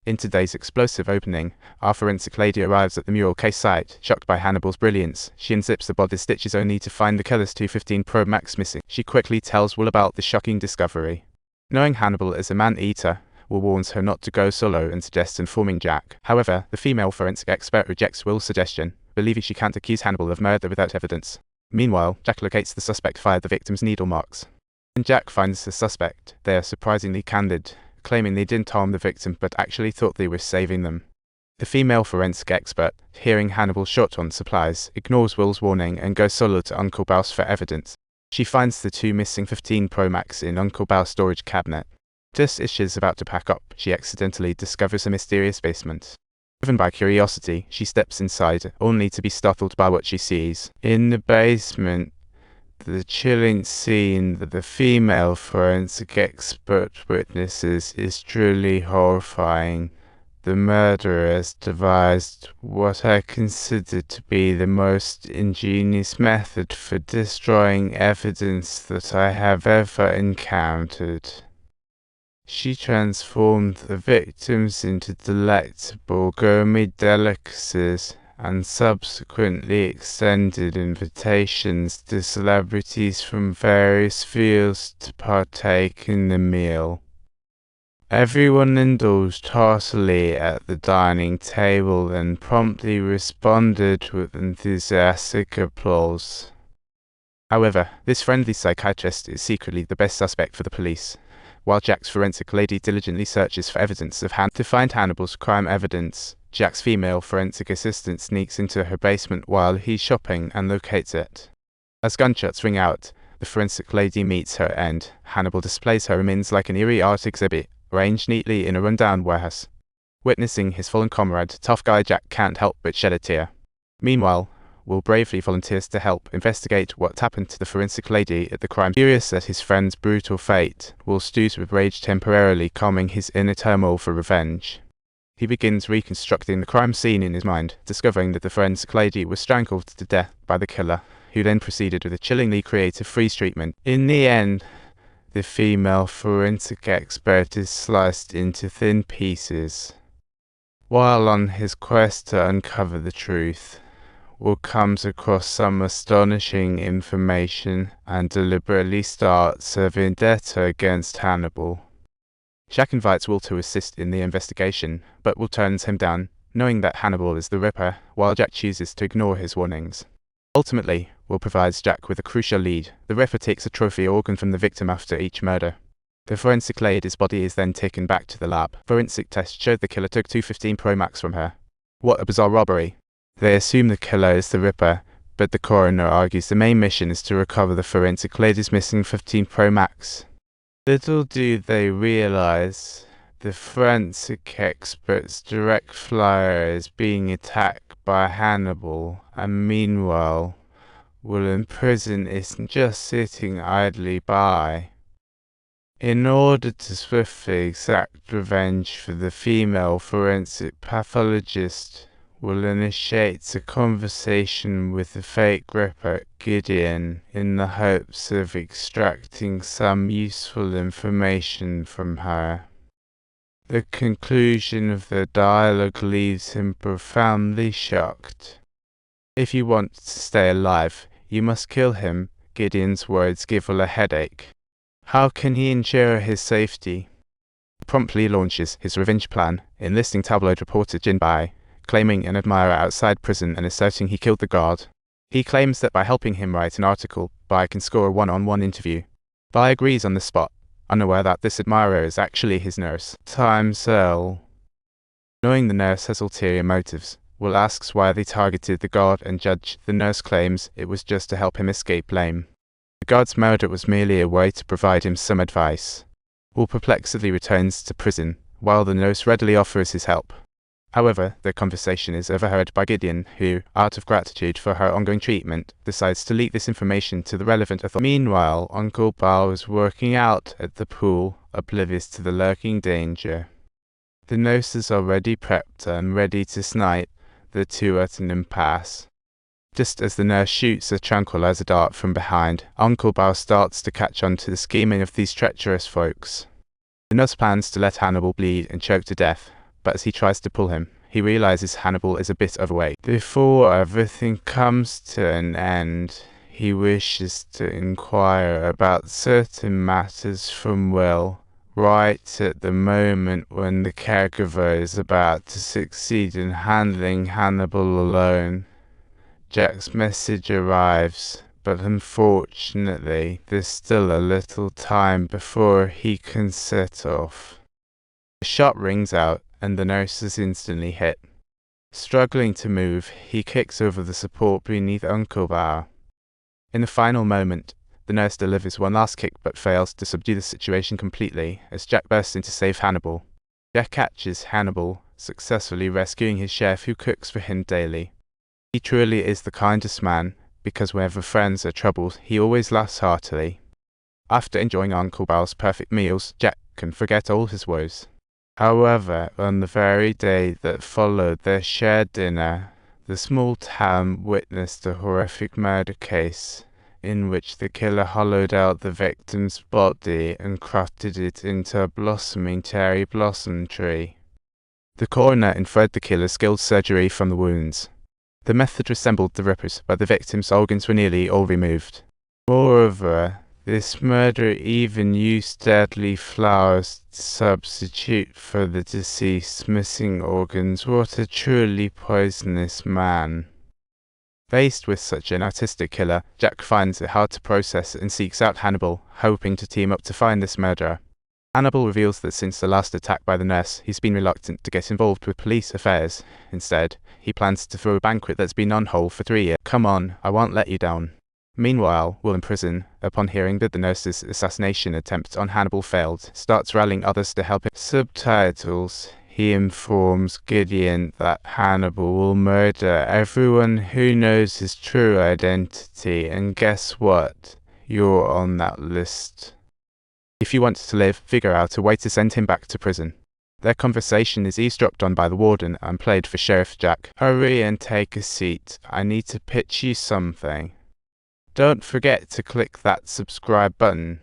In today's explosive opening, our forensic lady arrives at the mural case site. Shocked by Hannibal's brilliance, she unzips the body stitches only to find the killer's 215 Pro Max missing. She quickly tells Will about the shocking discovery. Knowing Hannibal is a man-eater, Will warns her not to go solo and suggests informing Jack. However, the female forensic expert rejects Will's suggestion, believing she can't accuse Hannibal of murder without evidence. Meanwhile, Jack locates the suspect via the victim's needle marks. When Jack finds the suspect, they are surprisingly candid, claiming they didn't harm the victim but actually thought they were saving them. The female forensic expert, hearing Hannibal short on supplies, ignores Will's warning and goes solo to Uncle Bow's for evidence. She finds the two missing 15 Pro Max in Uncle Bow's storage cabinet. Just as she's about to pack up, she accidentally discovers a mysterious basement. Driven by curiosity, she steps inside, only to be startled by what she sees. In the basement, the chilling scene that the female forensic expert witnesses is truly horrifying. The murderer has devised what I consider to be the most ingenious method for destroying evidence that I have ever encountered. She transformed the victims into delectable gourmet delicacies and subsequently extended invitations to celebrities from various fields to partake in the meal. Everyone indulged heartily at the dining table and promptly responded with enthusiastic applause. However, this friendly psychiatrist is secretly the best suspect for the police. While Jack's forensic lady diligently searches for evidence of to find Hannibal's crime evidence, Jack's female forensic assistant sneaks into her basement while he's shopping and locates it. As gunshots ring out, the forensic lady meets her end. Hannibal displays her remains like an eerie art exhibit, arranged neatly in a rundown warehouse. Witnessing his fallen comrade, tough guy Jack can't help but shed a tear. Meanwhile, Will bravely volunteers to help investigate what happened to the forensic lady at the crime. Furious at his friend's brutal fate, Will stews with rage, temporarily calming his inner turmoil for revenge. He begins reconstructing the crime scene in his mind, discovering that the forensic lady was strangled to death by the killer, who then proceeded with a chillingly creative freeze treatment. In the end, the female forensic expert is sliced into thin pieces. While on his quest to uncover the truth, Will comes across some astonishing information and deliberately starts a vendetta against Hannibal. Jack invites Will to assist in the investigation, but Will turns him down, knowing that Hannibal is the Ripper, while Jack chooses to ignore his warnings. Ultimately, Will provides Jack with a crucial lead. The Ripper takes a trophy organ from the victim after each murder. The forensic lady's body is then taken back to the lab. Forensic tests showed the killer took 215 Pro Max from her. What a bizarre robbery. They assume the killer is the Ripper, but the coroner argues the main mission is to recover the forensic lady's missing 15 Pro Max. Little do they realize, the forensic expert's direct flyer is being attacked by Hannibal, and meanwhile, Will in prison isn't just sitting idly by. In order to swiftly exact revenge for the female forensic pathologist, Will initiates a conversation with the fake Ripper, Gideon, in the hopes of extracting some useful information from her. The conclusion of the dialogue leaves him profoundly shocked. If you want to stay alive, you must kill him. Gideon's words give Will a headache. How can he ensure his safety? He promptly launches his revenge plan, enlisting tabloid reporter Jinbai, claiming an admirer outside prison and asserting he killed the guard. He claims that by helping him write an article, Bai can score a one-on-one interview. Bai agrees on the spot, unaware that this admirer is actually his nurse. Time cell. Knowing the nurse has ulterior motives, Will asks why they targeted the guard and judge. The nurse claims it was just to help him escape blame. The guard's murder was merely a way to provide him some advice. Will perplexedly returns to prison, while the nurse readily offers his help. However, their conversation is overheard by Gideon, who, out of gratitude for her ongoing treatment, decides to leak this information to the relevant authorities. Meanwhile, Uncle Bao is working out at the pool, oblivious to the lurking danger. The nurse is already prepped and ready to snipe the two at an impasse. Just as the nurse shoots a tranquilizer dart from behind, Uncle Bao starts to catch on to the scheming of these treacherous folks. The nurse plans to let Hannibal bleed and choke to death, but as he tries to pull him, he realizes Hannibal is a bit overweight. Before everything comes to an end, he wishes to inquire about certain matters from Will, right at the moment when the caregiver is about to succeed in handling Hannibal alone. Jack's message arrives, but unfortunately, there's still a little time before he can set off. The shot rings out, and the nurse is instantly hit. Struggling to move, he kicks over the support beneath Uncle Bar. In the final moment, the nurse delivers one last kick but fails to subdue the situation completely as Jack bursts in to save Hannibal. Jack catches Hannibal, successfully rescuing his chef who cooks for him daily. He truly is the kindest man, because whenever friends are troubled, he always laughs heartily. After enjoying Uncle Bal's perfect meals, Jack can forget all his woes. However, on the very day that followed their shared dinner, the small town witnessed a horrific murder case, in which the killer hollowed out the victim's body and crafted it into a blossoming cherry blossom tree. The coroner inferred the killer's skilled surgery from the wounds. The method resembled the Ripper's, but the victim's organs were nearly all removed. Moreover, this murder even used deadly flowers to substitute for the deceased's missing organs. What a truly poisonous man. Faced with such an artistic killer, Jack finds it hard to process and seeks out Hannibal, hoping to team up to find this murderer. Hannibal reveals that since the last attack by the nurse, he's been reluctant to get involved with police affairs. Instead, he plans to throw a banquet that's been on hold for 3 years. Come on, I won't let you down. Meanwhile, Will in prison, upon hearing that the nurse's assassination attempt on Hannibal failed, starts rallying others to help him. Subtitles. He informs Gideon that Hannibal will murder everyone who knows his true identity, and guess what? You're on that list. If you want to live, figure out a way to send him back to prison. Their conversation is eavesdropped on by the warden and played for Sheriff Jack. Hurry and take a seat. I need to pitch you something. Don't forget to click that subscribe button.